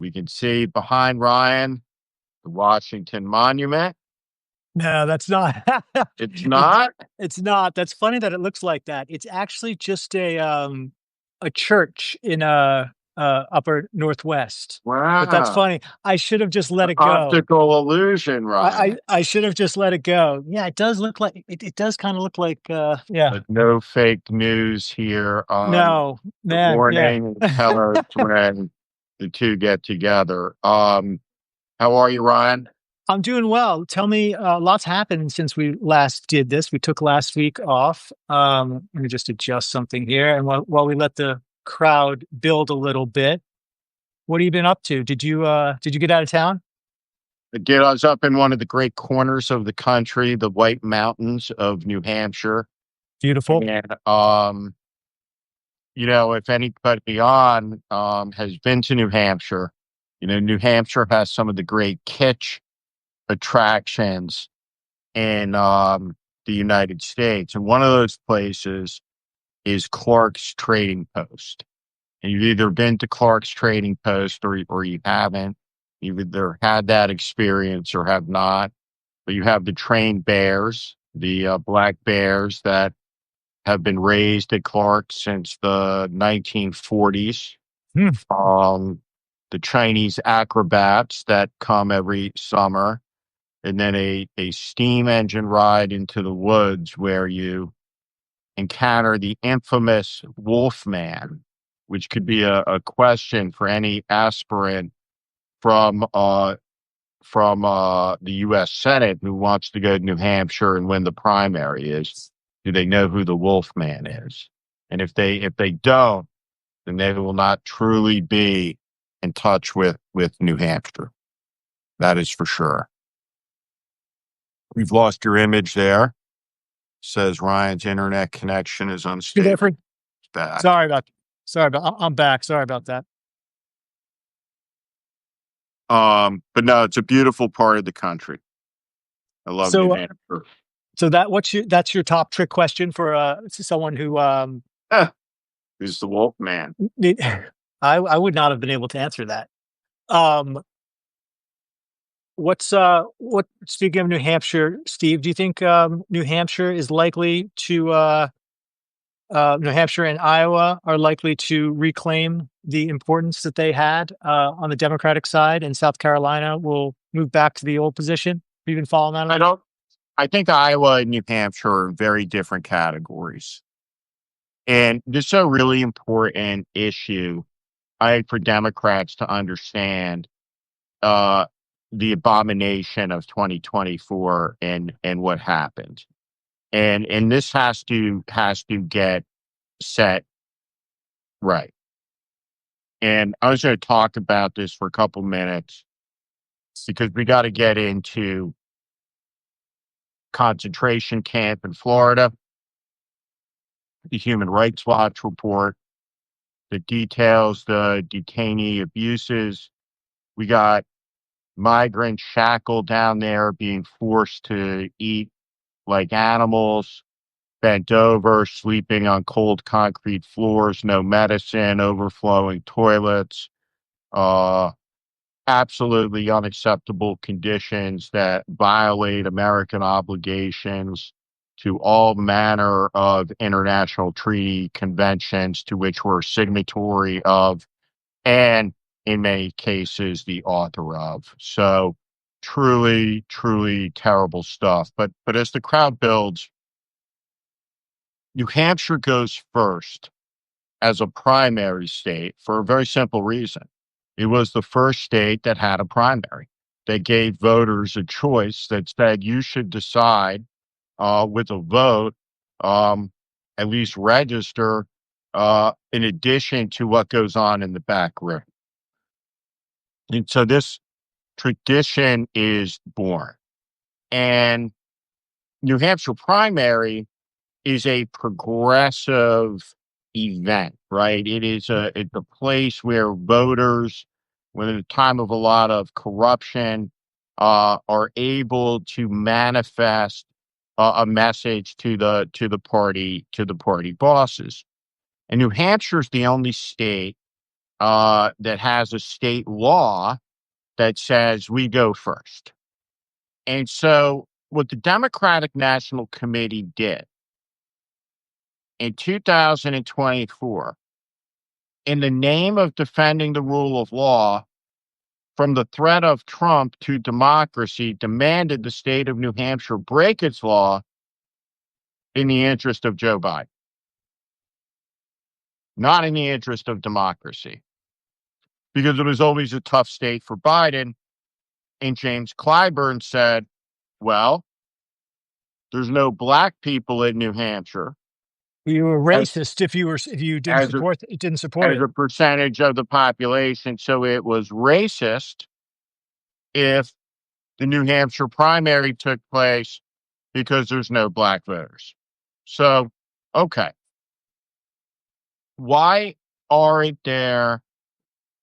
We can see behind Ryan the Washington Monument. No, that's not. It's It's not? it's not. That's funny that it looks like that. It's actually just a church in upper northwest. But that's Wow. funny. I should have just let it go. Optical illusion, Ryan. I should have just let it go. Yeah, it does look like it does kind of look like yeah. But no fake news here on No, the man, yeah. morning tellers when the two get together. How are you, Ryan? I'm doing well. Tell me, lots happened since we last did this. We took last week off. Let me just adjust something here. And while we let the crowd build a little bit, what have you been up to? Did you get out of town? Again, I was up in one of the great corners of the country, the White Mountains of New Hampshire. Beautiful. And if anybody on has been to New Hampshire, New Hampshire has some of the great kitsch attractions in the United States. And one of those places is Clark's Trading Post. And you've either been to Clark's Trading Post or you haven't. You've either had that experience or have not. But you have the trained bears, the black bears that have been raised at Clark since the 1940s. Hmm. The Chinese acrobats that come every summer, and then a steam engine ride into the woods where you encounter the infamous Wolfman, which could be a question for any aspirant from the U.S. Senate who wants to go to New Hampshire and win the primary. Is do they know who the Wolfman is? And if they don't, then they will not truly be in touch with New Hampshire. That is for sure. We've lost your image there. Says Ryan's internet connection is You there unstable. for? It's back. I'm back. Sorry about that. But no, it's a beautiful part of the country. I love New So Hampshire. that's your top trick question for someone who Eh, who's the Wolf Man? need- I would not have been able to answer that. Um, what speaking of New Hampshire, Steve, do you think New Hampshire is likely to New Hampshire and Iowa are likely to reclaim the importance that they had on the Democratic side, and South Carolina will move back to the old position? Have you been following that at I all? don't. I think Iowa and New Hampshire are very different categories, and this is a really important issue. I think for Democrats to understand uh, the abomination of 2024 and what happened, and this has to get set right. And I was going to talk about this for a couple minutes because we got to get into concentration camp in Florida, the Human Rights Watch report that details the detainee abuses. We got migrants shackled down there being forced to eat like animals, bent over, sleeping on cold concrete floors, no medicine, overflowing toilets, uh, absolutely unacceptable conditions that violate American obligations to all manner of international treaty conventions to which we're signatory of, and in many cases, the author of. So truly, truly terrible stuff. But as the crowd builds, New Hampshire goes first as a primary state for a very simple reason. It was the first state that had a primary. They gave voters a choice that said you should decide with a vote, um, at least register, in addition to what goes on in the back room. And so this tradition is born. And New Hampshire primary is a progressive event, right? It's a place where voters, when at a time of a lot of corruption, are able to manifest a message to the party bosses. And New Hampshire is the only state that has a state law that says we go first. And so what the Democratic National Committee did in 2024, in the name of defending the rule of law from the threat of Trump to democracy, demanded the state of New Hampshire break its law in the interest of Joe Biden, not in the interest of democracy, because it was always a tough state for Biden. And James Clyburn said, well, there's no black people in New Hampshire You were as, racist if you didn't as, a, support as it. a percentage of the population. So it was racist if the New Hampshire primary took place because there's no black voters. So, okay. Why aren't there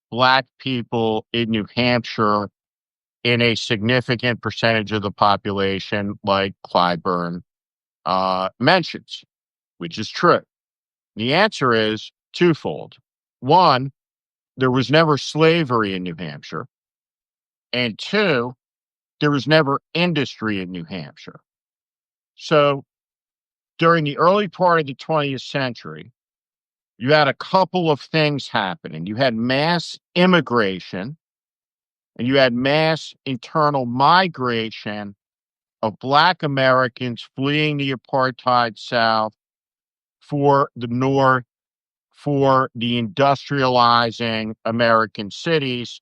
black people in New Hampshire in a significant percentage of the population, like Clyburn mentions, which is true? The answer is twofold. One, there was never slavery in New Hampshire. And two, there was never industry in New Hampshire. So during the early part of the 20th century, you had a couple of things happening. You had mass immigration and you had mass internal migration of Black Americans fleeing the apartheid South for the North, for the industrializing American cities.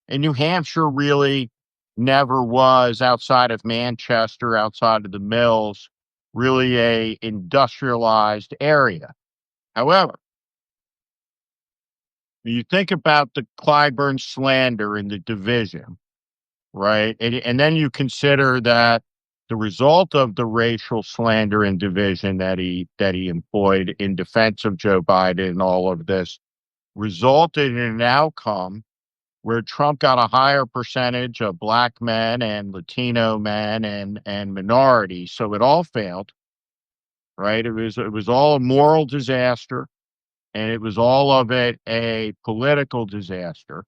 And New Hampshire really never was, outside of Manchester, outside of the mills, really a industrialized area. However, when you think about the Clyburn slander and the division, right? And then you consider that the result of the racial slander and division that he employed in defense of Joe Biden and all of this resulted in an outcome where Trump got a higher percentage of black men and Latino men and minorities. So it all failed, right? It was all a moral disaster, and it was all of it a political disaster.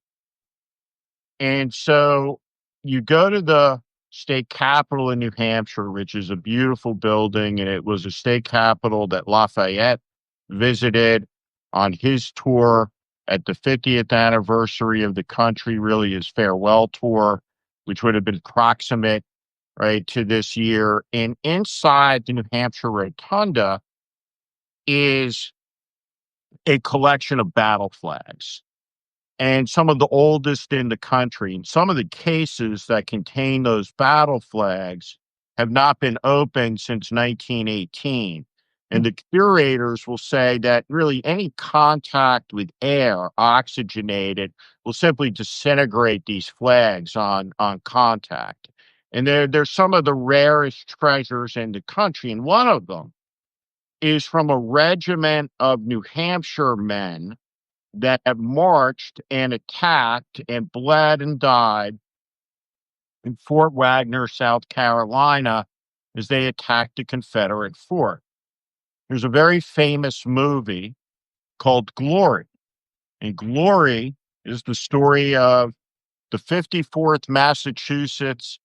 And so you go to the state capitol in New Hampshire, which is a beautiful building, and it was a state capitol that Lafayette visited on his tour at the 50th anniversary of the country, really his farewell tour, which would have been proximate, right, to this year. And inside the New Hampshire Rotunda is a collection of battle flags, and some of the oldest in the country. And some of the cases that contain those battle flags have not been opened since 1918. And the curators will say that really any contact with air, oxygenated, will simply disintegrate these flags on contact. And they're some of the rarest treasures in the country. And one of them is from a regiment of New Hampshire men that have marched and attacked and bled and died in Fort Wagner, South Carolina, as they attacked a Confederate fort. There's a very famous movie called Glory. And Glory is the story of the 54th Massachusetts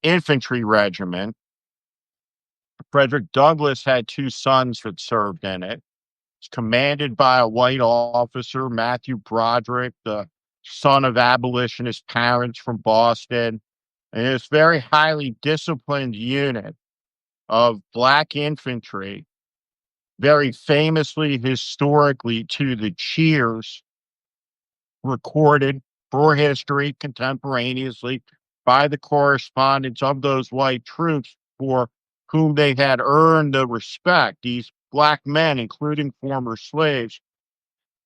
Infantry Regiment. Frederick Douglass had two sons that served in it. It's commanded by a white officer, Matthew Broderick, the son of abolitionist parents from Boston. And this very highly disciplined unit of black infantry, very famously, historically, to the cheers recorded for history contemporaneously by the correspondents of those white troops for whom they had earned the respect. These black men, including former slaves,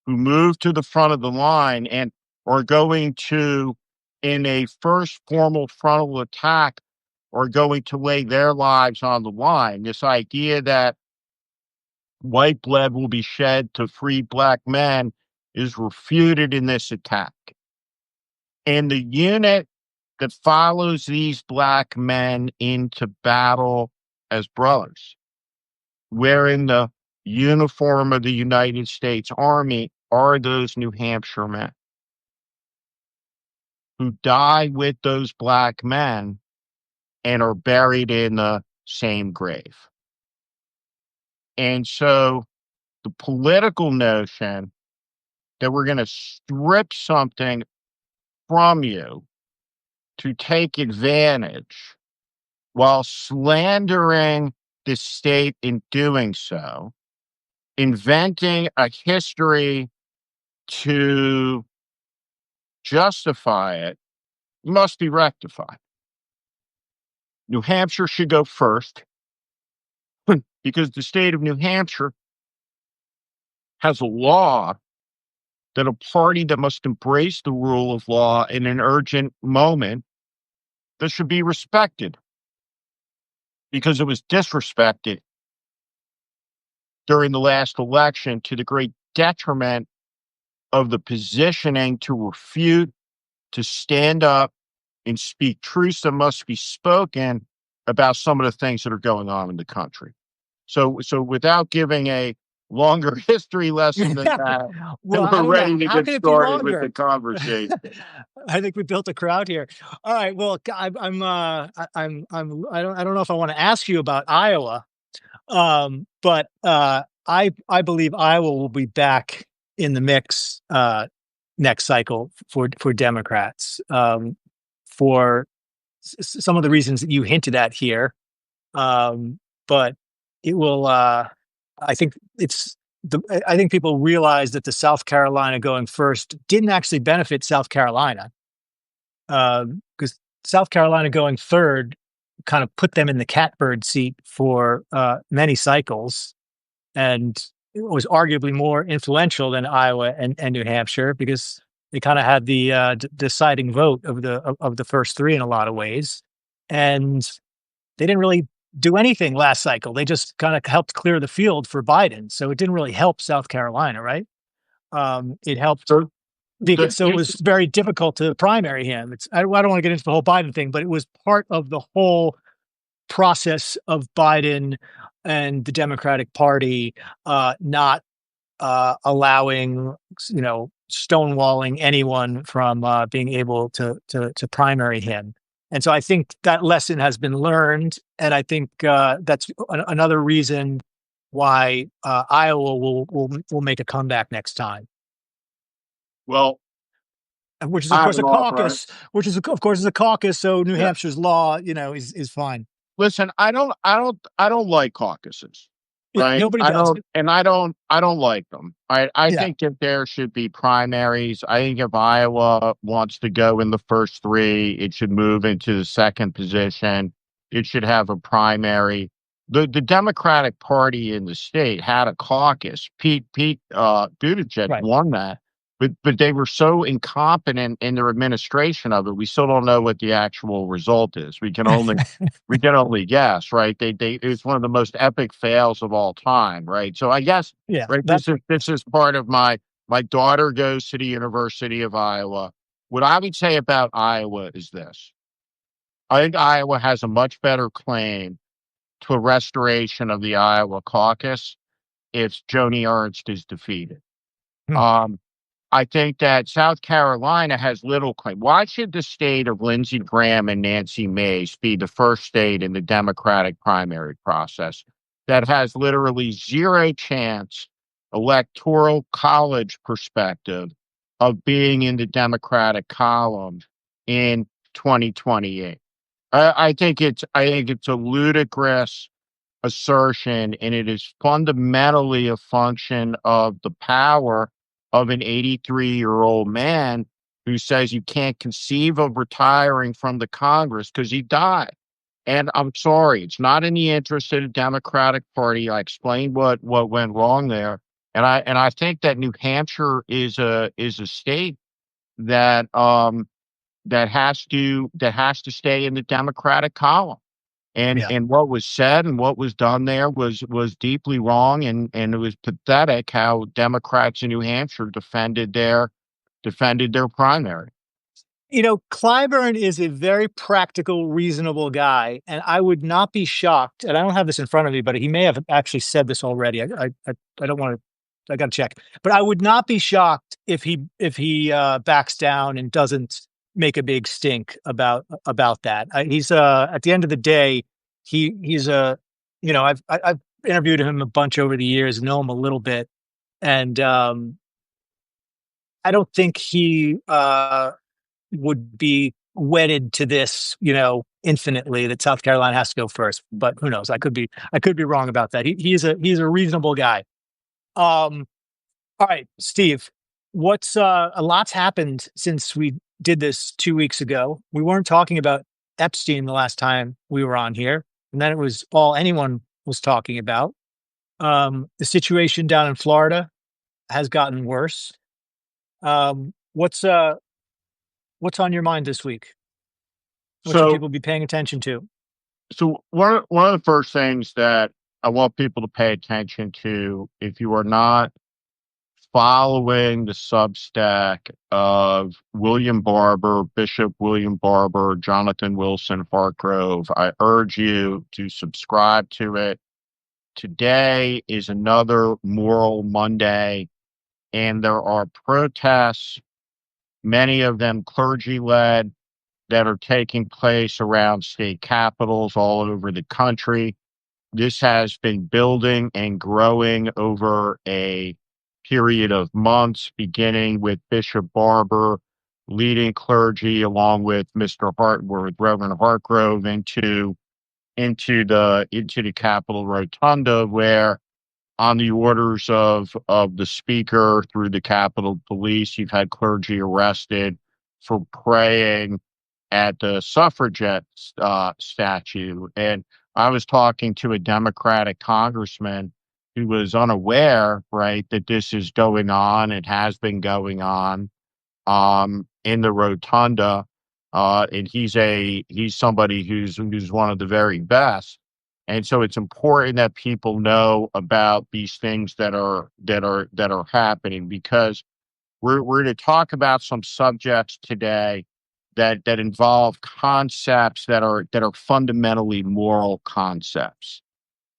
who moved to the front of the line and are going to, in a first formal frontal attack, are going to lay their lives on the line. This idea that white blood will be shed to free black men is refuted in this attack. And the unit that follows these black men into battle as brothers, wearing the uniform of the United States Army, are those New Hampshire men who die with those black men and are buried in the same grave. And so the political notion that we're going to strip something from you to take advantage while slandering the state in doing so, inventing a history to justify it, must be rectified. New Hampshire should go first because the state of New Hampshire has a law that a party that must embrace the rule of law in an urgent moment that should be respected because it was disrespected during the last election to the great detriment of the positioning to refute, to stand up and speak truths that must be spoken about some of the things that are going on in the country. So without giving a longer history lesson than that, Well, I we're don't know. ready to How get can it be started with the longer? conversation. I think we built a crowd here. All right. Well, I don't know if I want to ask you about Iowa, but I believe Iowa will be back in the mix next cycle for Democrats for some of the reasons that you hinted at here. But it will. I think it's I think people realize that the South Carolina going first didn't actually benefit South Carolina because South Carolina going third kind of put them in the catbird seat for many cycles, and it was arguably more influential than Iowa and New Hampshire because they kind of had the deciding vote of the first three in a lot of ways, and they didn't really do anything last cycle. They just kind of helped clear the field for Biden, so it didn't really help South Carolina, right? It helped So the because so it was very difficult to primary him. I don't want to get into the whole Biden thing, but it was part of the whole process of Biden and the Democratic Party not allowing, stonewalling anyone from being able to primary him. And so I think that lesson has been learned, and I think that's another reason why Iowa will make a comeback next time. well, Which is of I have course an a offer. caucus, which is of course is a caucus. So New Yeah. Hampshire's law, is fine. Listen, I don't like caucuses, Yeah, right? nobody does. I don't like them. I Yeah, think that there should be primaries. I think if Iowa wants to go in the first three, it should move into the second position. It should have a primary. The Democratic Party in the state had a caucus. Pete Buttigieg right. won that. But they were so incompetent in their administration of it. We still don't know what the actual result is. We can only guess, right? It was one of the most epic fails of all time, right? So I guess, Yeah, right, that this is part of my daughter goes to the University of Iowa. What I would say about Iowa is this. I think Iowa has a much better claim to a restoration of the Iowa caucus if Joni Ernst is defeated. hmm, Um, I think that South Carolina has little claim. Why should the state of Lindsey Graham and Nancy Mace be the first state in the Democratic primary process that has literally zero chance, electoral college perspective, of being in the Democratic column in 2028? I think it's a ludicrous assertion, and it is fundamentally a function of the power of an 83-year-old man who says you can't conceive of retiring from the Congress because he died. And I'm sorry, it's not in the interest of the Democratic Party. I explained what went wrong there. And I think that New Hampshire is a state that that has to stay in the Democratic column. yeah. And what was said and what was done there was deeply wrong, and it was pathetic how Democrats in New Hampshire defended their primary. Clyburn is a very practical, reasonable guy, and I would not be shocked. And I don't have this in front of me, but he may have actually said this already. I don't want to I got to check. But I would not be shocked if he backs down and doesn't make a big stink about that. He's at the end of the day, he's a I've interviewed him a bunch over the years, know him a little bit, and I don't think he would be wedded to this, infinitely, that South Carolina has to go first. But who knows? I could be wrong about that. He's a reasonable guy. Um, all right, Steve, what's a lot's happened since we did this 2 weeks ago. We weren't talking about Epstein the last time we were on here, and then it was all anyone was talking about. The situation down in Florida has gotten worse. What's on your mind this week? What should So, people be paying attention to? one of the first things that I want people to pay attention to, if you are not following the Substack of William Barber, Bishop William Barber, Jonathan Wilson Hartgrove, I urge you to subscribe to it. Today is another Moral Monday, and there are protests, many of them clergy led, that are taking place around state capitals all over the country. This has been building and growing over a period of months, beginning with Bishop Barber leading clergy along with with Reverend Hartgrove into the Capitol Rotunda, where on the orders of the speaker through the Capitol Police, you've had clergy arrested for praying at the suffragette statue. And I was talking to a Democratic congressman who was unaware, right, that this is going on. It has been going on in the rotunda. And he's somebody who's one of the very best. And so it's important that people know about these things that are happening, because we're going to talk about some subjects today that involve concepts that are fundamentally moral concepts.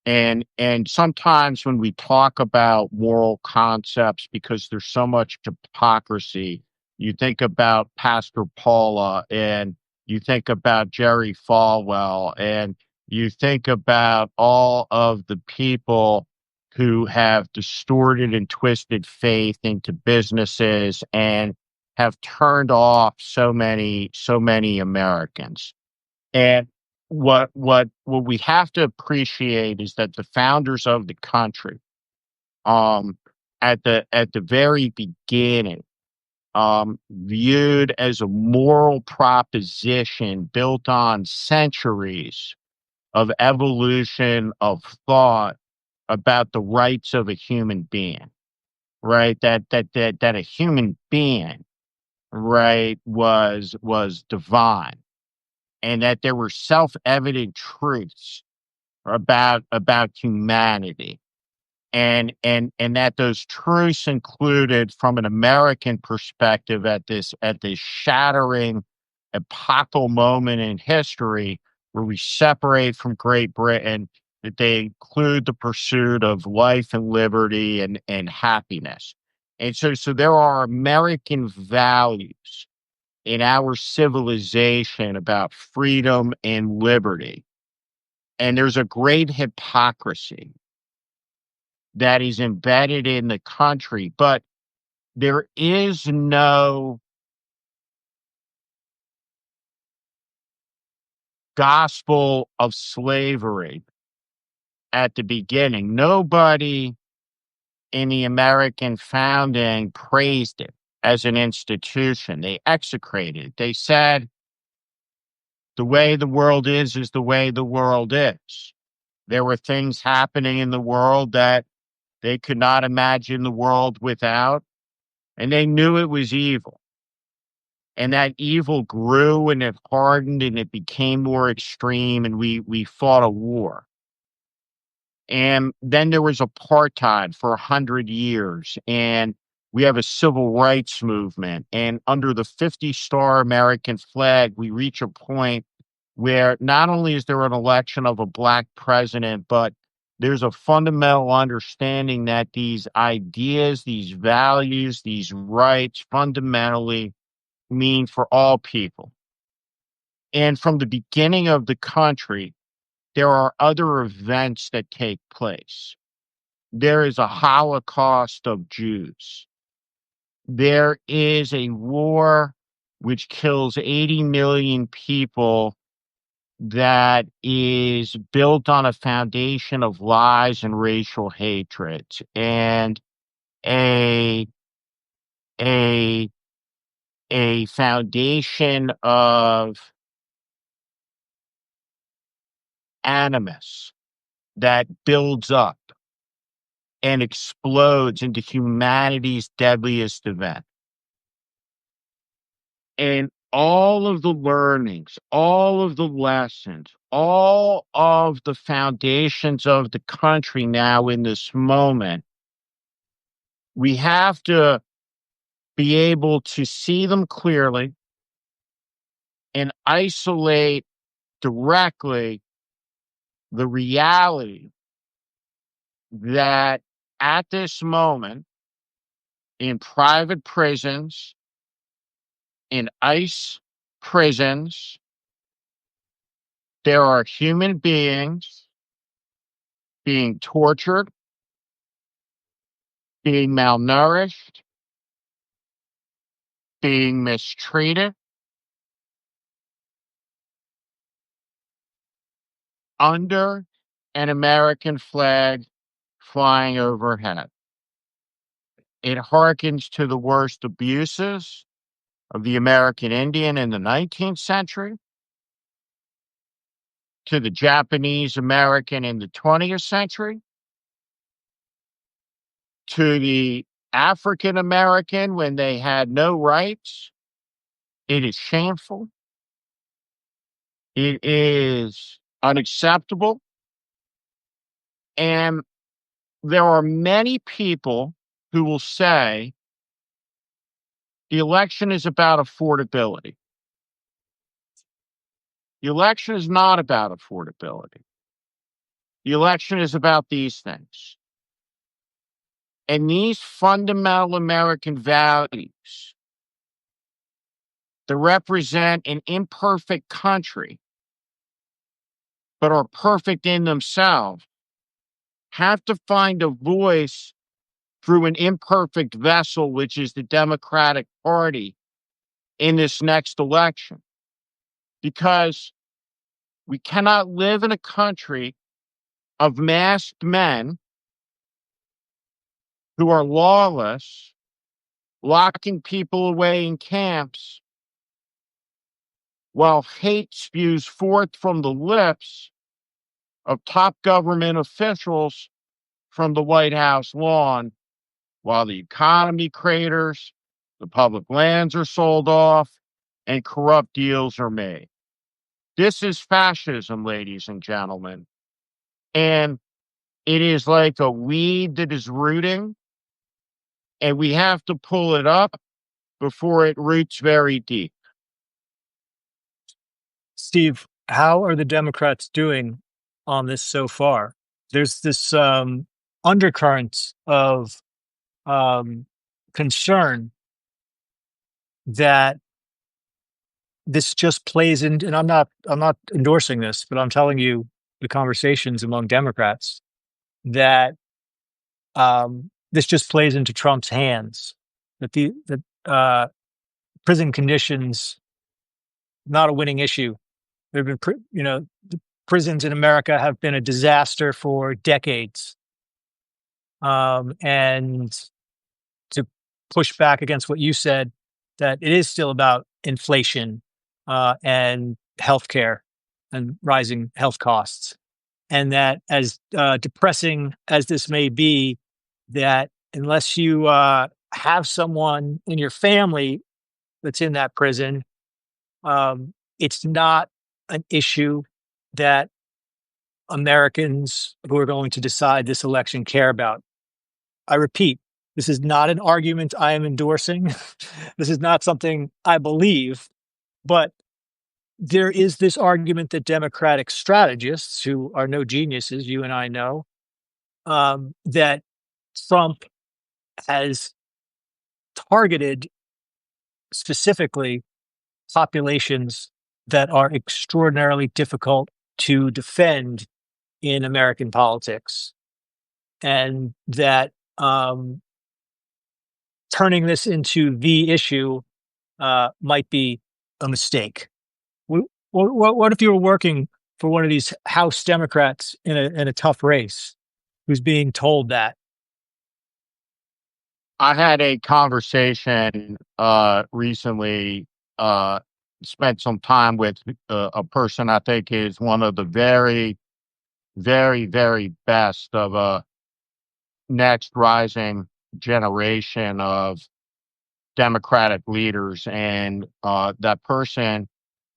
And sometimes when we talk about moral concepts, because there's so much hypocrisy, you think about Pastor Paula, and you think about Jerry Falwell, and you think about all of the people who have distorted and twisted faith into businesses and have turned off so many Americans. And what we have to appreciate is that the founders of the country, um, at the very beginning, viewed as a moral proposition built on centuries of evolution of thought about the rights of a human being, right? That a human being, right, was divine, and that there were self-evident truths about humanity, and that those truths included, from an American perspective, at this shattering epochal moment in history where we separate from Great Britain, that they include the pursuit of life and liberty and happiness. And so there are American values in our civilization about freedom and liberty. And there's a great hypocrisy that is embedded in the country, but there is no gospel of slavery at the beginning. Nobody in the American founding praised it as an institution. They execrated it. They said, the way the world is the way the world is. There were things happening in the world that they could not imagine the world without, and they knew it was evil. And that evil grew and it hardened and it became more extreme, and we fought a war. And then there was apartheid for 100 years, and we have a civil rights movement. And under the 50-star American flag, we reach a point where not only is there an election of a black president, but there's a fundamental understanding that these ideas, these values, these rights fundamentally mean for all people. And from the beginning of the country, there are other events that take place. There is a Holocaust of Jews. There is a war which kills 80 million people that is built on a foundation of lies and racial hatred, and a a a foundation of animus that builds up and explodes into humanity's deadliest event. And all of the learnings, all of the lessons, all of the foundations of the country now in this moment, we have to be able to see them clearly and isolate directly the reality that at this moment in private prisons, in ICE prisons, there are human beings being tortured, being malnourished, being mistreated under an American flag flying overhead. It harkens to the worst abuses of the American Indian in the 19th century, to the Japanese American in the 20th century, to the African American when they had no rights. It is shameful. It is unacceptable. And there are many people who will say the election is about affordability. The election is not about affordability. The election is about these things. And these fundamental American values that represent an imperfect country, but are perfect in themselves, have to find a voice through an imperfect vessel, which is the Democratic Party in this next election. Because we cannot live in a country of masked men who are lawless, locking people away in camps, while hate spews forth from the lips of top government officials from the White House lawn, while the economy craters, the public lands are sold off, and corrupt deals are made. This is fascism, ladies and gentlemen. And it is like a weed that is rooting, and we have to pull it up before it roots very deep. Steve, how are the Democrats doing on this so far? There's this undercurrent of concern that this just plays in, and I'm not endorsing this, but I'm telling you the conversations among Democrats that this just plays into Trump's hands. That prison conditions not a winning issue. There have been, the prisons in America have been a disaster for decades. And to push back against what you said, that it is still about inflation and healthcare and rising health costs. And that as depressing as this may be, that unless you have someone in your family that's in that prison, it's not an issue that Americans who are going to decide this election care about. I repeat, this is not an argument I am endorsing. This is not something I believe, but there is this argument that Democratic strategists, who are no geniuses, you and I know, that Trump has targeted specifically populations that are extraordinarily difficult to defend in American politics, and that turning this into the issue might be a mistake. What if you were working for one of these House Democrats in a tough race who's being told that? I had a conversation recently, uh, spent some time with a person I think is one of the very, very, very best of a next rising generation of Democratic leaders. And that person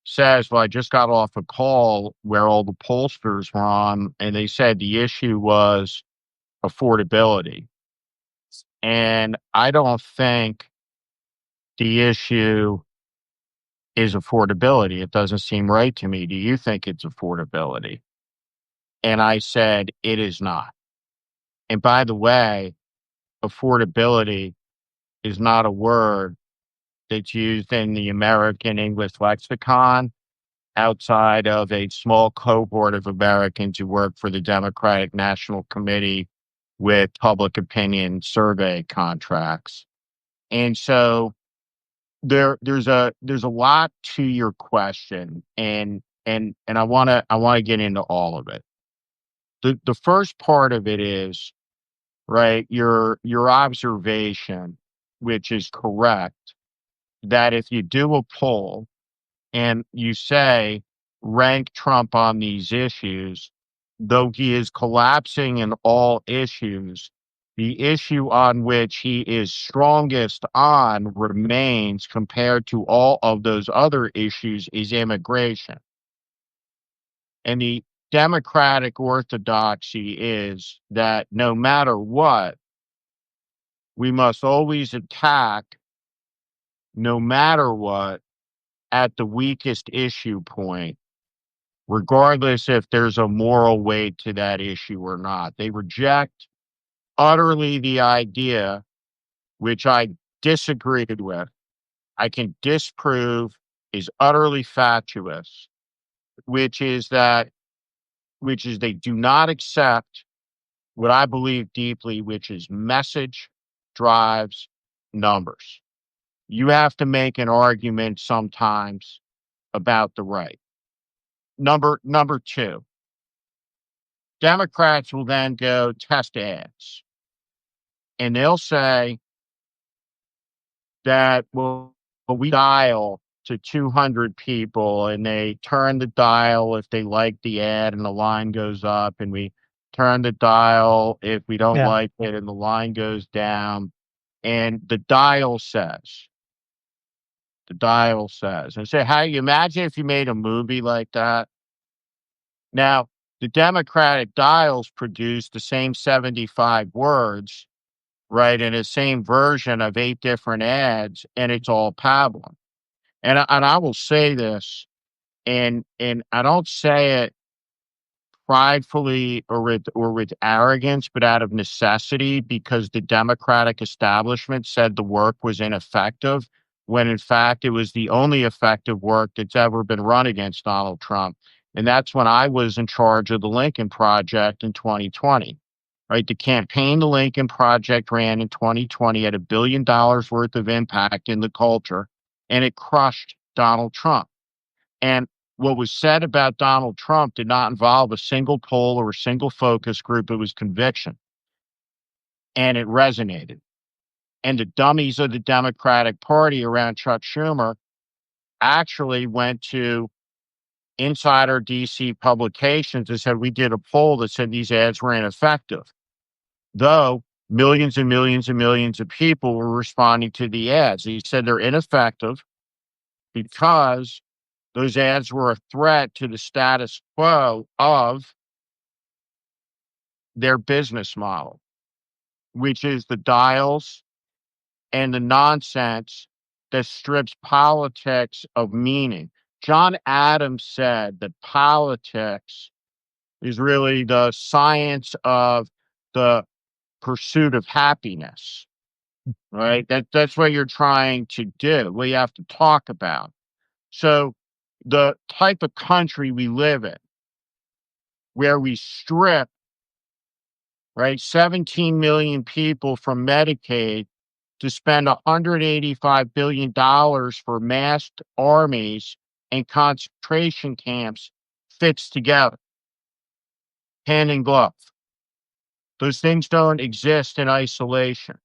says, well, I just got off a call where all the pollsters were on, and they said the issue was affordability. And I don't think the issue is affordability. It doesn't seem right to me. Do you think it's affordability? And I said, it is not. And by the way, affordability is not a word that's used in the American English lexicon outside of a small cohort of Americans who work for the Democratic National Committee with public opinion survey contracts. And so there's a lot to your question, and I want to get into all of it. The first part of it is, right, your observation, which is correct, that if you do a poll and you say rank Trump on these issues, though he is collapsing in all issues, the issue on which he is strongest on remains compared to all of those other issues is immigration. And the Democratic orthodoxy is that no matter what, we must always attack, no matter what, at the weakest issue point, regardless if there's a moral weight to that issue or not. They reject utterly the idea, which I disagreed with, I can disprove is utterly fatuous, which is that, which is they do not accept what I believe deeply, which is message drives numbers. You have to make an argument sometimes about the right. Number two, Democrats will then go test ads, and they'll say that, well, we dial to 200 people and they turn the dial if they like the ad and the line goes up, and we turn the dial if we don't Yeah, like it and the line goes down. And the dial says, and say, how you imagine if you made a movie like that? Now, the Democratic dials produce the same 75 words, right, in the same version of 8 different ads, and it's all pablum. And I will say this, and I don't say it pridefully or with arrogance, but out of necessity, because the Democratic establishment said the work was ineffective, when in fact it was the only effective work that's ever been run against Donald Trump. And that's when I was in charge of the Lincoln Project in 2020. Right, the campaign the Lincoln Project ran in 2020 had $1 billion worth of impact in the culture, and it crushed Donald Trump. And what was said about Donald Trump did not involve a single poll or a single focus group. It was conviction, and it resonated. And the dummies of the Democratic Party around Chuck Schumer actually went to insider DC publications and said, we did a poll that said these ads were ineffective, though millions and millions and millions of people were responding to the ads. He said they're ineffective because those ads were a threat to the status quo of their business model, which is the dials and the nonsense that strips politics of meaning. John Adams said that politics is really the science of the pursuit of happiness, right? That's what you're trying to do. What you have to talk about. So the type of country we live in, where we strip, right, 17 million people from Medicaid to spend $185 billion for masked armies and concentration camps, fits together, hand in glove. Those things don't exist in isolation.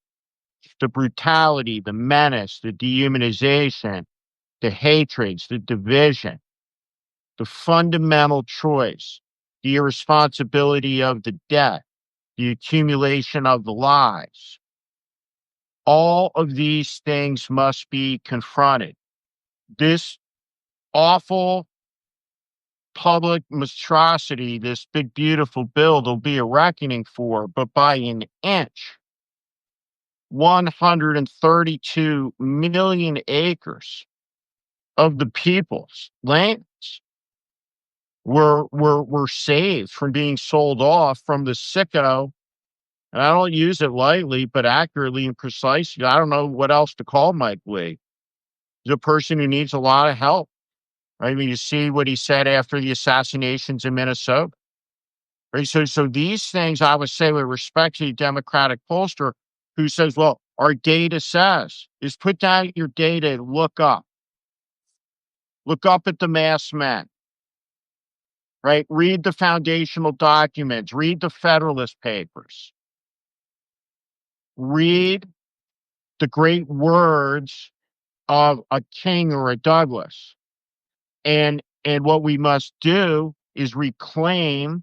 The brutality, the menace, the dehumanization, the hatreds, the division, the fundamental choice, the irresponsibility of the debt, the accumulation of the lies. All of these things must be confronted. This awful public monstrosity, this big, beautiful bill, there'll be a reckoning for, but by an inch. 132 million acres of the people's lands were saved from being sold off from the sicko. And I don't use it lightly, but accurately and precisely. I don't know what else to call Mike Lee. He's a person who needs a lot of help. Right? I mean, you see what he said after the assassinations in Minnesota. Right? So these things, I would say, with respect to the Democratic pollster who says, well, our data says, is put down your data and look up. Look up at the masked men. Right? Read the foundational documents. Read the Federalist Papers. Read the great words of a King or a Douglas. And what we must do is reclaim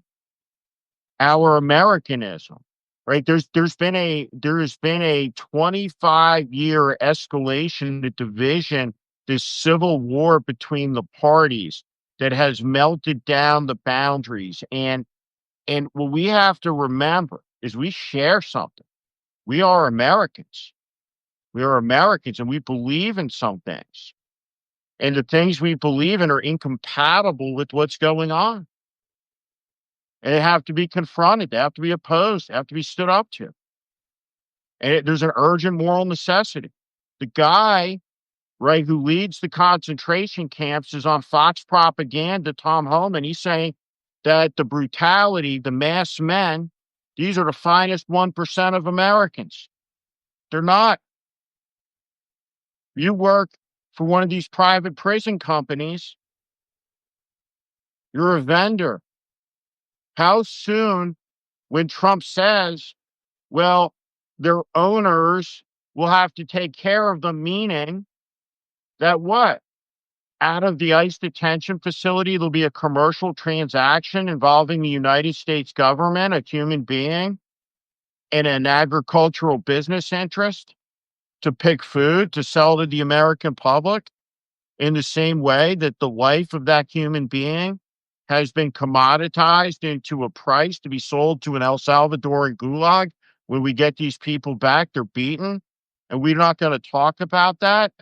our Americanism, right? There's been a 25-year escalation, the division, this civil war between the parties that has melted down the boundaries. And what we have to remember is we share something. We are Americans. We are Americans, and we believe in some things. And the things we believe in are incompatible with what's going on. And they have to be confronted. They have to be opposed. They have to be stood up to. And there's an urgent moral necessity. The guy, right, who leads the concentration camps is on Fox Propaganda, Tom Homan. He's saying that the brutality, the mass men, these are the finest 1% of Americans. They're not. You work for one of these private prison companies, you're a vendor. How soon, when Trump says, well, their owners will have to take care of them, meaning that what? Out of the ICE detention facility, there'll be a commercial transaction involving the United States government, a human being, and an agricultural business interest to pick food to sell to the American public in the same way that the life of that human being has been commoditized into a price to be sold to an El Salvadoran gulag. When we get these people back, they're beaten. And we're not going to talk about that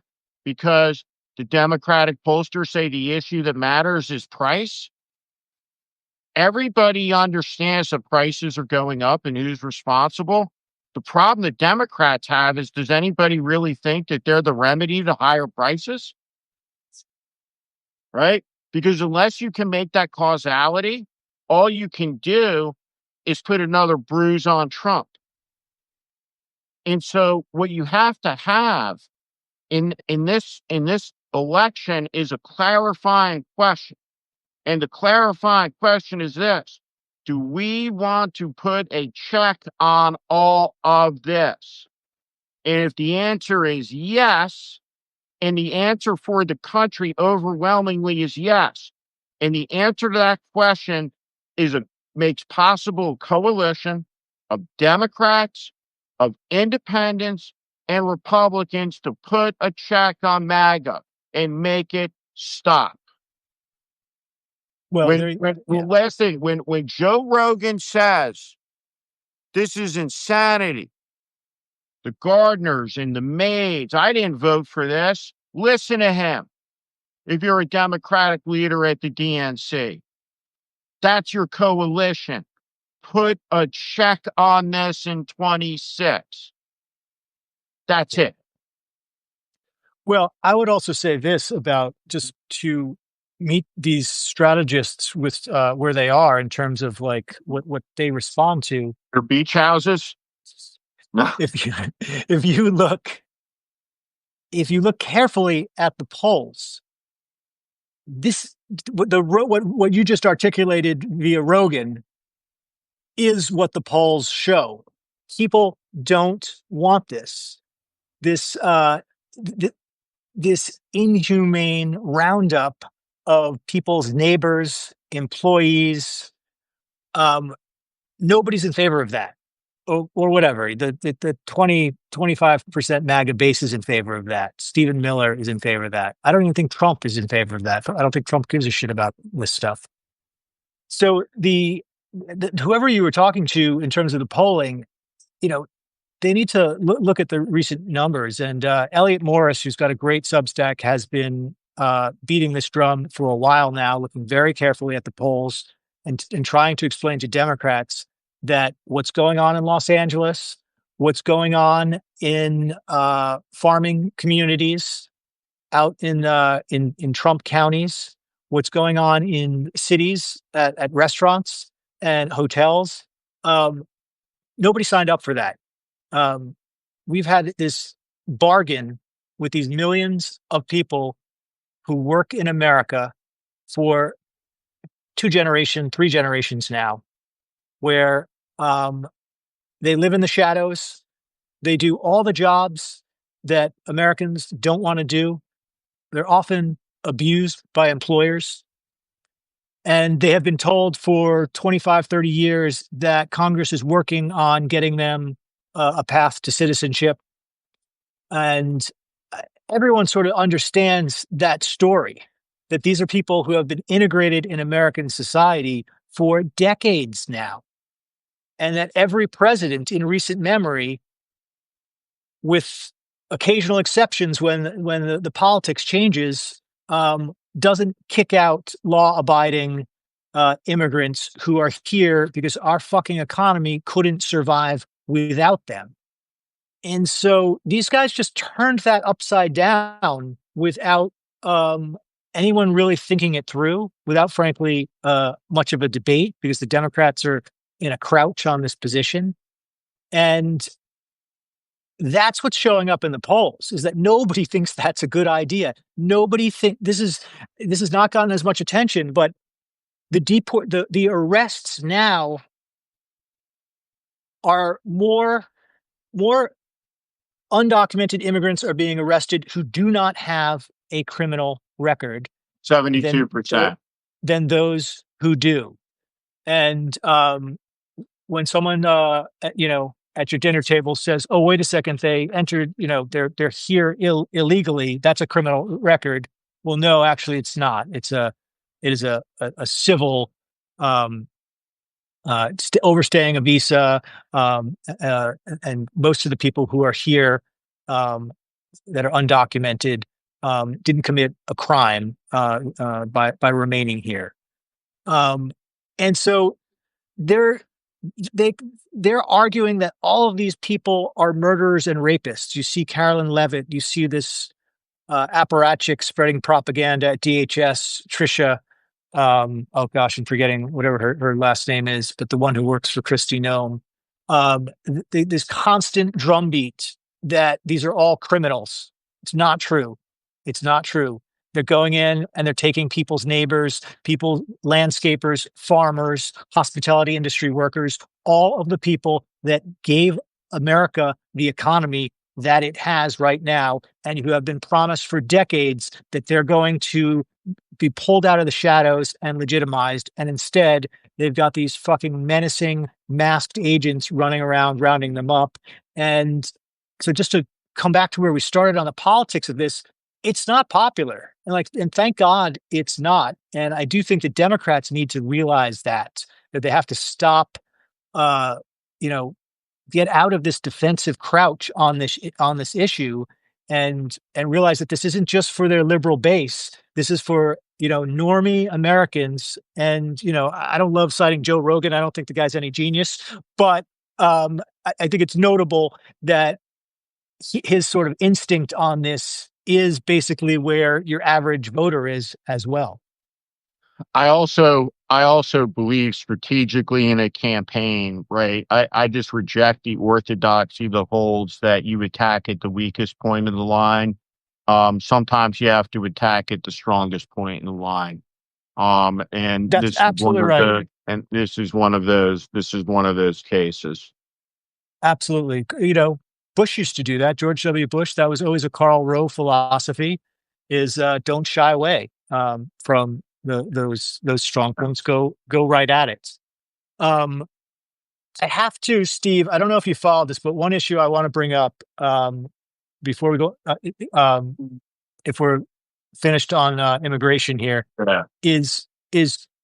because the Democratic pollsters say the issue that matters is price. Everybody understands that prices are going up and who's responsible. The problem that Democrats have is, does anybody really think that they're the remedy to higher prices? Right? Because unless you can make that causality, all you can do is put another bruise on Trump. And so what you have to have in this election is a clarifying question. And the clarifying question is this: do we want to put a check on all of this? And if the answer is yes, and the answer for the country overwhelmingly is yes, and the answer to that question makes possible a coalition of Democrats, of independents, and Republicans to put a check on MAGA and make it stop. Well, Last thing, when Joe Rogan says this is insanity, the gardeners and the maids, I didn't vote for this. Listen to him. If you're a Democratic leader at the DNC, that's your coalition. put a check on this in 26. That's it. Well, I would also say this about just to meet these strategists with where they are in terms of like what they respond to. Your beach houses? No. If you if you look if you look carefully at the polls, this what you just articulated via Rogan is what the polls show. People don't want this. This this inhumane roundup of people's neighbors, employees. Nobody's in favor of that, or whatever. The 25% MAGA base is in favor of that. Stephen Miller is in favor of that. I don't even think Trump is in favor of that. I don't think Trump gives a shit about this stuff. So whoever you were talking to in terms of the polling, you know, they need to look at the recent numbers. And Elliot Morris, who's got a great Substack, has been beating this drum for a while now, looking very carefully at the polls and trying to explain to Democrats that what's going on in Los Angeles, what's going on in farming communities out in Trump counties, what's going on in cities at restaurants and hotels. Nobody signed up for that. We've had this bargain with these millions of people who work in America for 3 generations now, where they live in the shadows. They do all the jobs that Americans don't want to do. They're often abused by employers. And they have been told for 25, 30 years that Congress is working on getting them a path to citizenship. And everyone sort of understands that story, that these are people who have been integrated in American society for decades now. And that every president in recent memory, with occasional exceptions when the politics changes, doesn't kick out law-abiding immigrants who are here because our fucking economy couldn't survive without them. And so these guys just turned that upside down without anyone really thinking it through, without, frankly, much of a debate, because the Democrats are in a crouch on this position. And that's what's showing up in the polls, is that nobody thinks that's a good idea. Nobody think this has not gotten as much attention, but the arrests now are more undocumented immigrants are being arrested who do not have a criminal record. 72%. Than those who do. And when someone at your dinner table says, "Oh, wait a second, they entered, they're here illegally. That's a criminal record." Well, no, actually, it's not. It is a civil overstaying a visa, and most of the people who are here that are undocumented didn't commit a crime by remaining here, and so they're arguing that all of these people are murderers and rapists. You see Carolyn Levitt, you see this apparatchik spreading propaganda at DHS, Trisha. Oh gosh, I'm forgetting whatever her last name is, but the one who works for Kristi Noem. This constant drumbeat that these are all criminals. It's not true. It's not true. They're going in and they're taking people's neighbors, landscapers, farmers, hospitality industry workers, all of the people that gave America the economy that it has right now, and who have been promised for decades that they're going to be pulled out of the shadows and legitimized. And instead, they've got these fucking menacing masked agents running around, rounding them up. And so just to come back to where we started on the politics of this, it's not popular. And thank God it's not. And I do think the Democrats need to realize that they have to stop, get out of this defensive crouch on this issue and realize that this isn't just for their liberal base. This is for, normie Americans. And, I don't love citing Joe Rogan. I don't think the guy's any genius, but I think it's notable that his sort of instinct on this is basically where your average voter is as well. I also believe strategically in a campaign, right? I just reject the orthodoxy that holds that you attack at the weakest point of the line. Sometimes you have to attack at the strongest point in the line. And That's this is one absolutely of right. those cases. Absolutely. Bush used to do that. George W. Bush, that was always a Karl Rove philosophy, is don't shy away from those strong points. Go right at it. Um, I have to, Steve. I don't know if you followed this, but one issue I want to bring up before we go, if we're finished on immigration here, Yeah. is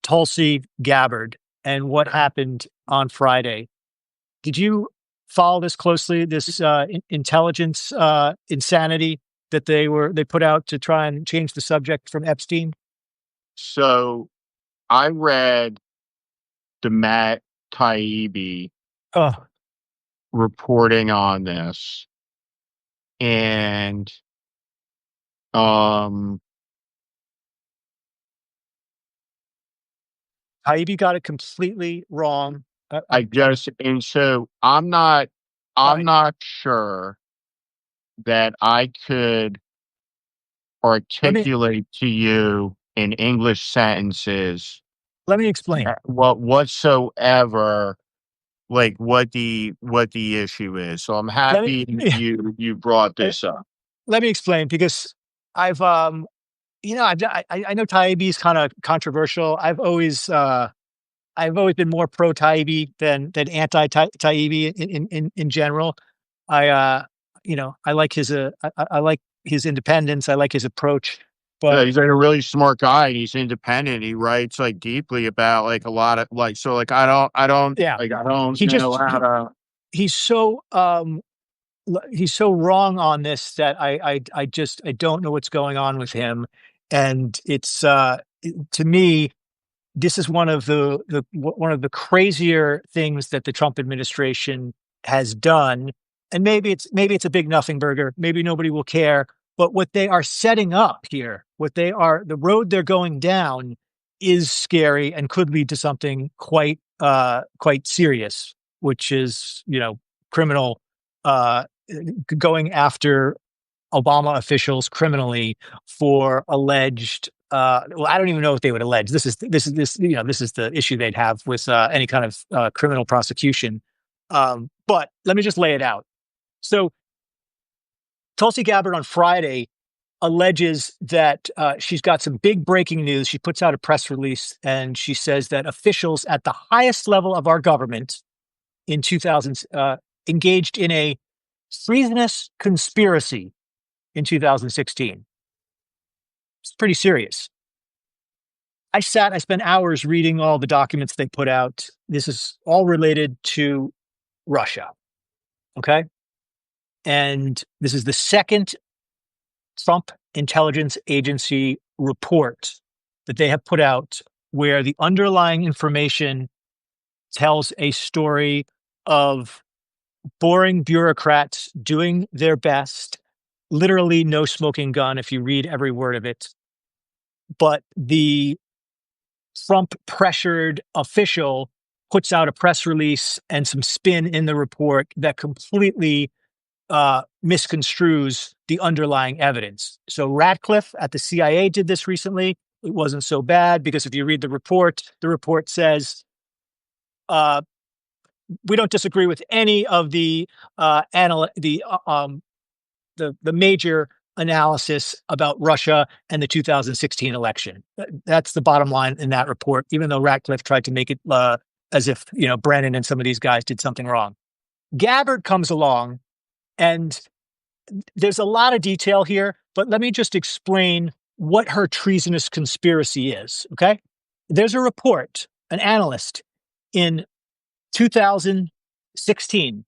Tulsi Gabbard and what happened on Friday. Did you follow this closely? This intelligence insanity that they put out to try and change the subject from Epstein. So I read the Matt Taibbi Oh, reporting on this, and um Taibbi got it completely wrong. I just and so I'm I, not sure that I could let me articulate to you in English sentences let me explain. whatsoever, like what the issue is. So I'm Let me happy you brought uh, this up. let me explain because I've I know Taibbi is kind of controversial. I've always been more pro Taibbi than anti Taibbi in general. I I like I like his independence. I like his approach. Yeah, But he's like a really smart guy. And he's independent. He writes like deeply about like a lot of like so like yeah, I don't he know just how he, to. he's so he's so wrong on this that I just I don't know what's going on with him. And it's to me, this is one of the crazier things that the Trump administration has done. And maybe it's a big nothing burger. Maybe nobody will care. But what they are setting up here, the road they're going down is scary and could lead to something quite serious, which is, criminal going after Obama officials criminally for alleged. Well, I don't even know what they would allege. This is the issue they'd have with any kind of criminal prosecution. But let me just lay it out. So Tulsi Gabbard on Friday alleges that she's got some big breaking news. She puts out a press release and she says that officials at the highest level of our government in 2000 engaged in a treasonous conspiracy in 2016. It's pretty serious. I spent hours reading all the documents they put out. This is all related to Russia. Okay. And this is the second Trump intelligence agency report that they have put out where the underlying information tells a story of boring bureaucrats doing their best, literally no smoking gun if you read every word of it. But the Trump pressured official puts out a press release and some spin in the report that completely misconstrues the underlying evidence. So Ratcliffe at the CIA did this recently. It wasn't so bad because if you read the report says, we don't disagree with any of the major analysis about Russia and the 2016 election. That's the bottom line in that report, even though Ratcliffe tried to make it as if, Brennan and some of these guys did something wrong. Gabbard comes along, and there's a lot of detail here, but let me just explain what her treasonous conspiracy is, okay? There's a report, an analyst in 2016,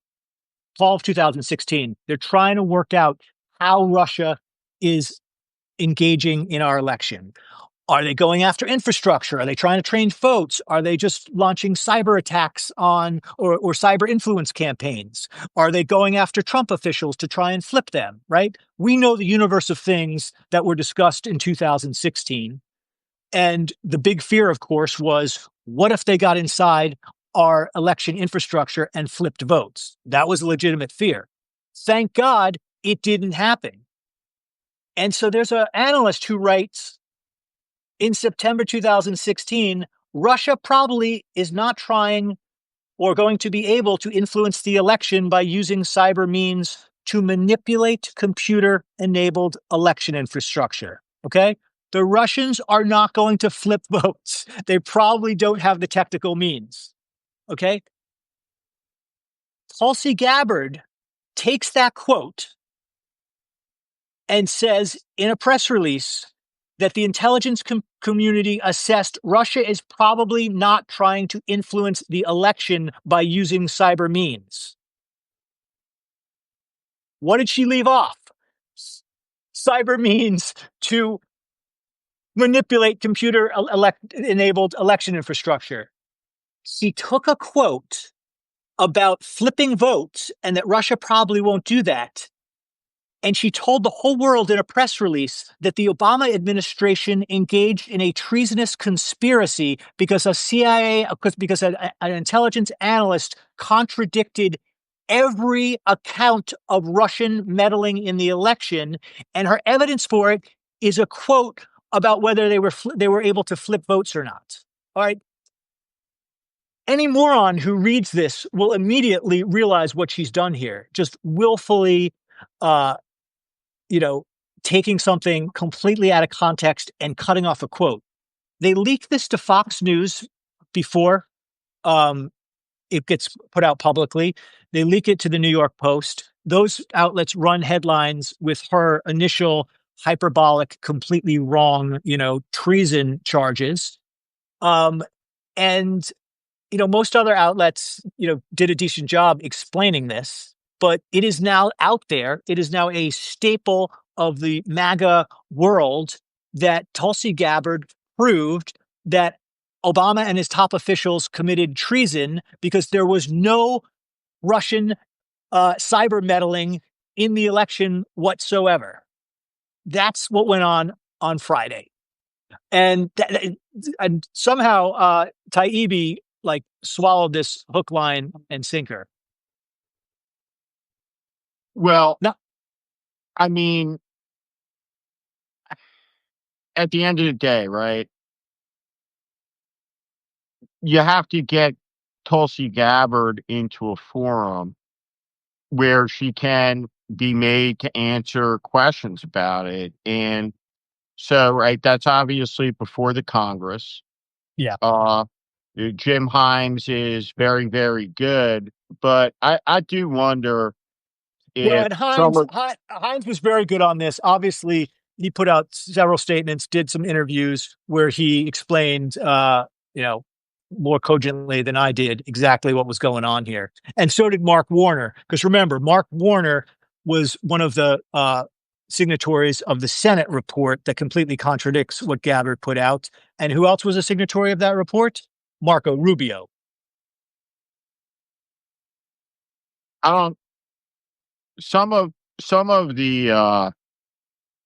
fall of 2016. They're trying to work out how Russia is engaging in our election. Are they going after infrastructure? Are they trying to train votes? Are they just launching cyber attacks on or cyber influence campaigns? Are they going after Trump officials to try and flip them, right? We know the universe of things that were discussed in 2016. And the big fear, of course, was what if they got inside our election infrastructure and flipped votes? That was a legitimate fear. Thank God it didn't happen. And so there's an analyst who writes in September 2016, Russia probably is not trying or going to be able to influence the election by using cyber means to manipulate computer enabled election infrastructure. Okay. The Russians are not going to flip votes. They probably don't have the technical means. Okay. Tulsi Gabbard takes that quote and says in a press release that the intelligence community assessed Russia is probably not trying to influence the election by using cyber means. What did she leave off? Cyber means to manipulate computer enabled election infrastructure. She took a quote about flipping votes and that Russia probably won't do that. And she told the whole world in a press release that the Obama administration engaged in a treasonous conspiracy because because an intelligence analyst contradicted every account of Russian meddling in the election. And her evidence for it is a quote about whether they were able to flip votes or not. All right. Any moron who reads this will immediately realize what she's done here, just willfully, taking something completely out of context and cutting off a quote. They leaked this to Fox News before it gets put out publicly. They leak it to the New York Post. Those outlets run headlines with her initial hyperbolic, completely wrong, treason charges. And most other outlets, did a decent job explaining this, but it is now out there. It is now a staple of the MAGA world that Tulsi Gabbard proved that Obama and his top officials committed treason because there was no Russian cyber meddling in the election whatsoever. That's what went on Friday. And somehow Taibbi swallowed this hook, line, and sinker. Well, No. I mean, at the end of the day, right? You have to get Tulsi Gabbard into a forum where she can be made to answer questions about it. And so, right, that's obviously before the Congress. Yeah. Jim Himes is very, very good, but I do wonder Well, if and some of Himes was very good on this. Obviously, he put out several statements, did some interviews where he explained, more cogently than I did exactly what was going on here. And so did Mark Warner. Because remember, Mark Warner was one of the signatories of the Senate report that completely contradicts what Gabbard put out. And who else was a signatory of that report? Marco Rubio. some of the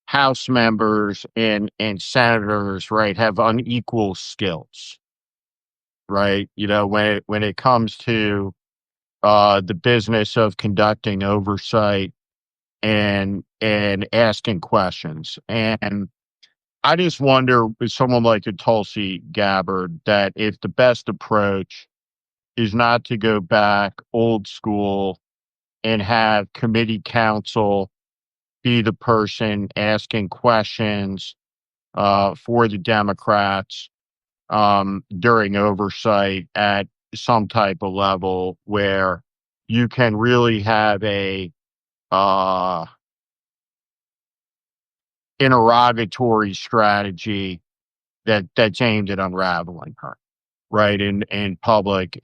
House members and senators, right, have unequal skills, right? When it comes to the business of conducting oversight and asking questions. And I just wonder with someone like a Tulsi Gabbard that if the best approach is not to go back old school and have committee counsel be the person asking questions for the Democrats during oversight at some type of level where you can really have a interrogatory strategy that's aimed at unraveling her, right, in public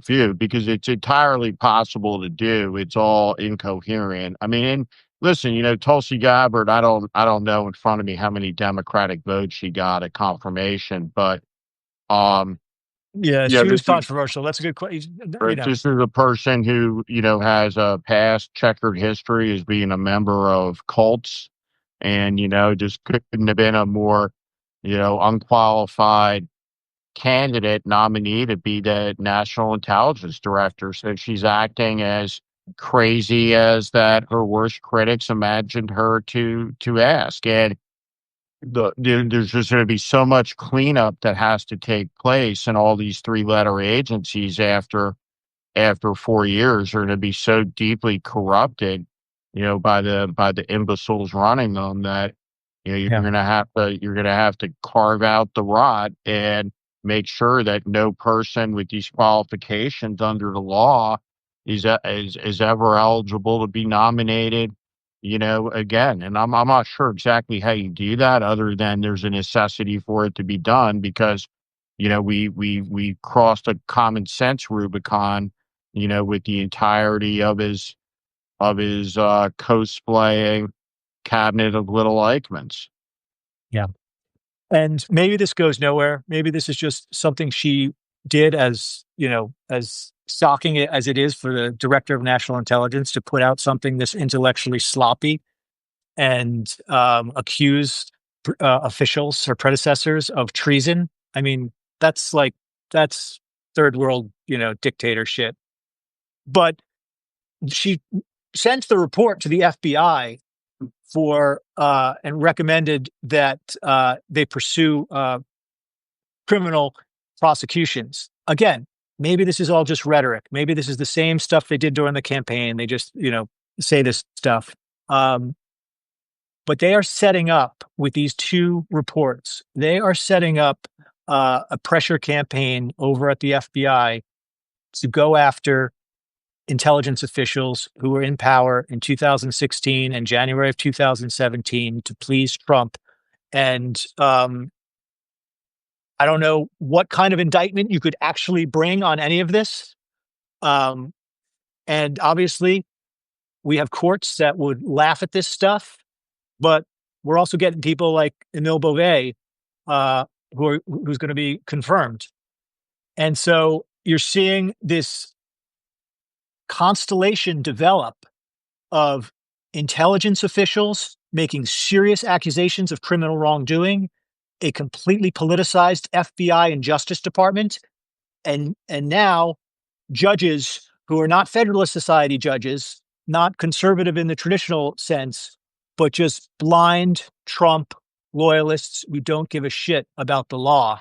view, because it's entirely possible to do. It's all incoherent. I mean, listen, Tulsi Gabbard, I don't know in front of me how many Democratic votes she got at confirmation, but um, Yeah, yeah, she was controversial. That's a good question. this is a person who, has a past checkered history as being a member of cults and, just couldn't have been a more, unqualified candidate nominee to be the national intelligence director. So she's acting as crazy as that her worst critics imagined her to ask. And there's just going to be so much cleanup that has to take place in all these three-letter agencies after 4 years are going to be so deeply corrupted, by the imbeciles running them that Yeah. you're gonna have to carve out the rot and make sure that no person with these qualifications under the law is ever eligible to be nominated, again. And I'm not sure exactly how you do that, other than there's a necessity for it to be done because we crossed a common sense Rubicon, with the entirety of his cosplaying cabinet of little Eichmanns. Yeah. And maybe this goes nowhere. Maybe this is just something she did as, as shocking as it is for the director of national intelligence to put out something this intellectually sloppy and accuse officials or predecessors of treason. I mean, that's like, that's third world, dictator shit. But she sent the report to the FBI for and recommended that they pursue criminal prosecutions. Again, maybe this is all just rhetoric. Maybe this is the same stuff they did during the campaign. They just, say this stuff. But they are setting up with these two reports. They are setting up a pressure campaign over at the FBI to go after intelligence officials who were in power in 2016 and January of 2017 to please Trump. And I don't know what kind of indictment you could actually bring on any of this. Um, and obviously, we have courts that would laugh at this stuff, but we're also getting people like Emile Beauvais, who's going to be confirmed. And so you're seeing this constellation develop of intelligence officials making serious accusations of criminal wrongdoing, a completely politicized FBI and Justice Department, and now judges who are not Federalist Society judges, not conservative in the traditional sense, but just blind Trump loyalists who don't give a shit about the law.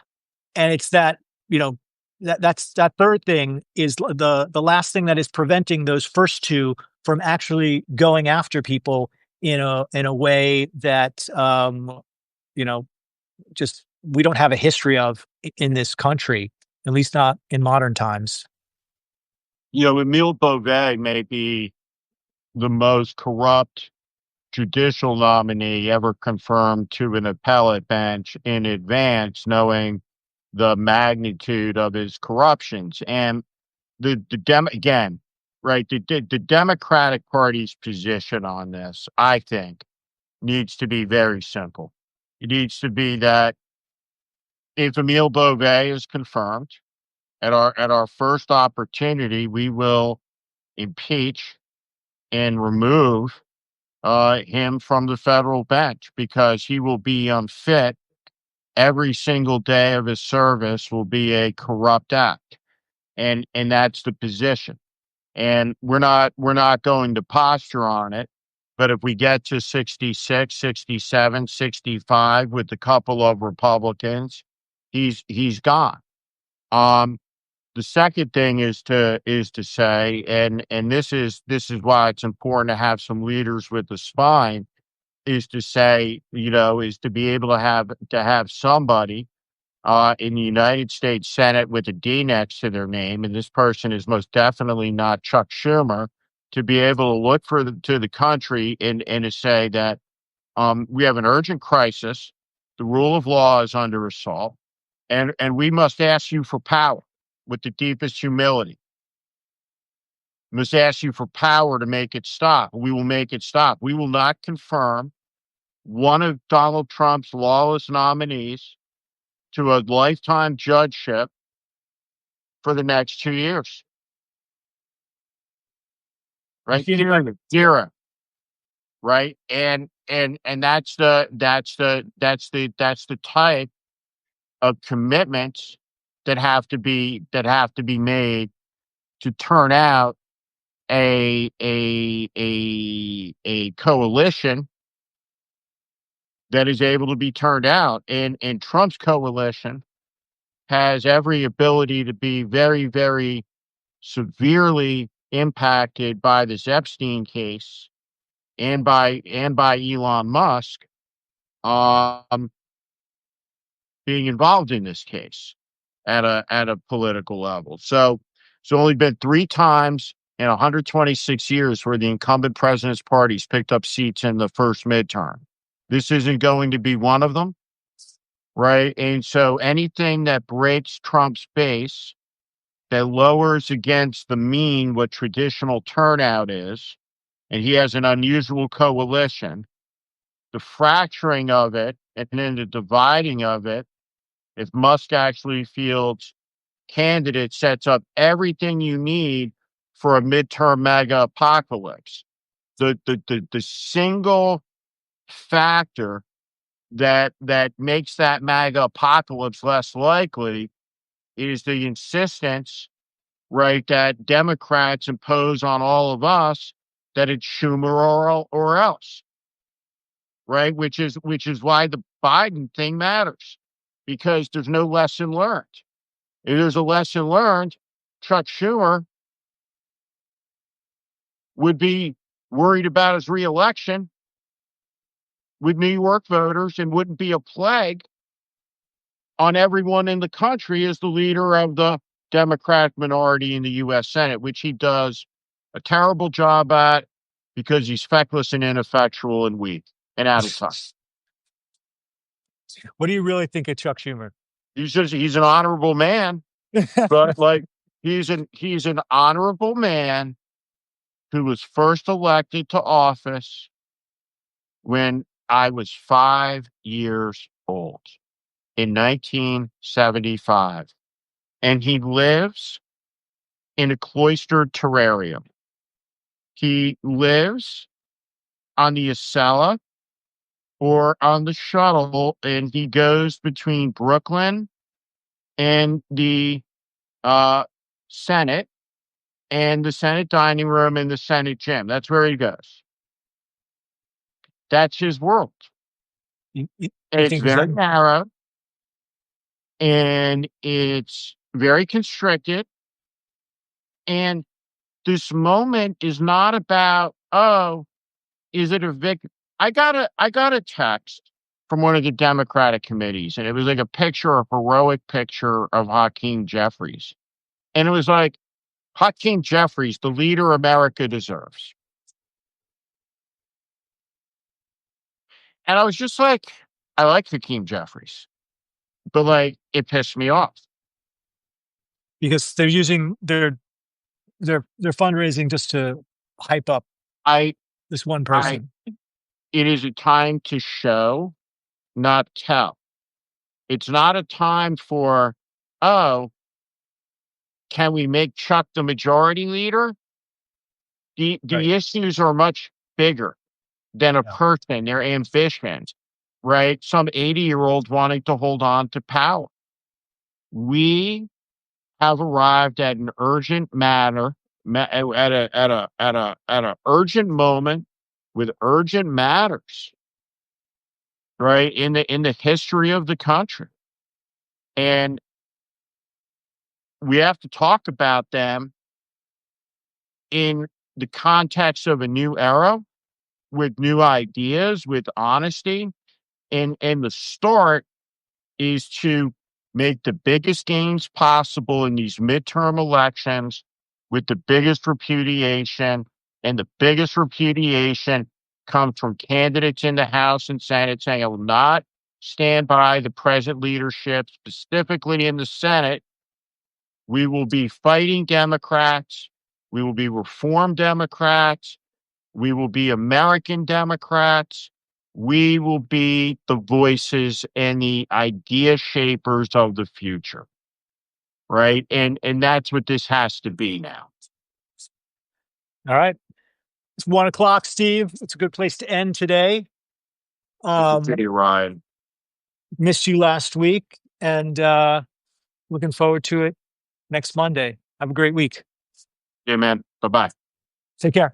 And it's that, that's that third thing is the last thing that is preventing those first two from actually going after people in a way that just we don't have a history of in this country, at least not in modern times. Emile Beauvais may be the most corrupt judicial nominee ever confirmed to an appellate bench in advance, knowing the magnitude of his corruptions. And again, right, the Democratic Party's position on this, I think, needs to be very simple. It needs to be that if Emile Beauvais is confirmed, at our first opportunity, we will impeach and remove him from the federal bench because he will be unfit. Every single day of his service will be a corrupt act, and that's the position. And we're not going to posture on it. But if we get to 66, 67, 65 with a couple of Republicans, he's gone. Um, the second thing is to say, and this is why it's important to have some leaders with the spine, is to say, is to be able to have somebody in the United States Senate with a D next to their name, and this person is most definitely not Chuck Schumer, to be able to look to the country and to say that we have an urgent crisis, the rule of law is under assault, and we must ask you for power with the deepest humility. must ask you for power to make it stop. We will make it stop. We will not confirm one of Donald Trump's lawless nominees to a lifetime judgeship for the next 2 years. Right? Zero. Right? And that's the type of commitments that have to be made to turn out a coalition that is able to be turned out. And Trump's coalition has every ability to be very, very severely impacted by this Epstein case and by Elon Musk um, being involved in this case at a political level. So it's only been 3 times in 126 years where the incumbent president's parties picked up seats in the first midterm. This isn't going to be one of them, right? And so anything that breaks Trump's base, that lowers against the mean what traditional turnout is, and he has an unusual coalition, the fracturing of it and then the dividing of it, if Musk actually fields candidate, sets up everything you need for a midterm mega apocalypse. The single factor that makes that mega apocalypse less likely is the insistence, right, that Democrats impose on all of us that it's Schumer or else, right? Which is why the Biden thing matters, because there's no lesson learned. If there's a lesson learned, Chuck Schumer would be worried about his reelection with New York voters and wouldn't be a plague on everyone in the country as the leader of the Democratic minority in the U.S. Senate, which he does a terrible job at because he's feckless and ineffectual and weak and out of touch. What do you really think of Chuck Schumer? He's an honorable man, but like he's an honorable man who was first elected to office when I was 5 years old in 1975. And he lives in a cloistered terrarium. He lives on the Acela or on the shuttle, and he goes between Brooklyn and the Senate and the Senate dining room and the Senate gym. That's where he goes. That's his world. You And it's think he's very that? narrow and it's very constricted. And this moment is not about, oh, is it a victory? I got a text from one of the Democratic committees, and it was like a heroic picture of Hakeem Jeffries. And it was like, Hakeem Jeffries, the leader America deserves. And I was just like, I like Hakeem Jeffries, but like it pissed me off. Because they're using their fundraising just to hype up I this one I person. it is a time to show, not tell. It's not a time for, oh, can we make Chuck the majority leader? The Right. issues are much bigger than a Yeah. person, their ambitions, right? Some 80-year-old wanting to hold on to power. We have arrived at an urgent matter, at a urgent moment with urgent matters, right? In the history of the country. And we have to talk about them in the context of a new era with new ideas, with honesty. And the start is to make the biggest gains possible in these midterm elections with the biggest repudiation. And the biggest repudiation comes from candidates in the House and Senate saying, I will not stand by the present leadership, specifically in the Senate. We will be fighting Democrats We will be Reform Democrats. We will be American Democrats. We will be the voices and the idea shapers of the future. Right. And that's what this has to be now. All right. It's 1:00, Steve. It's a good place to end today. Ryan. Missed you last week, and looking forward to it next Monday. Have a great week. Yeah, man. Bye-bye. Take care.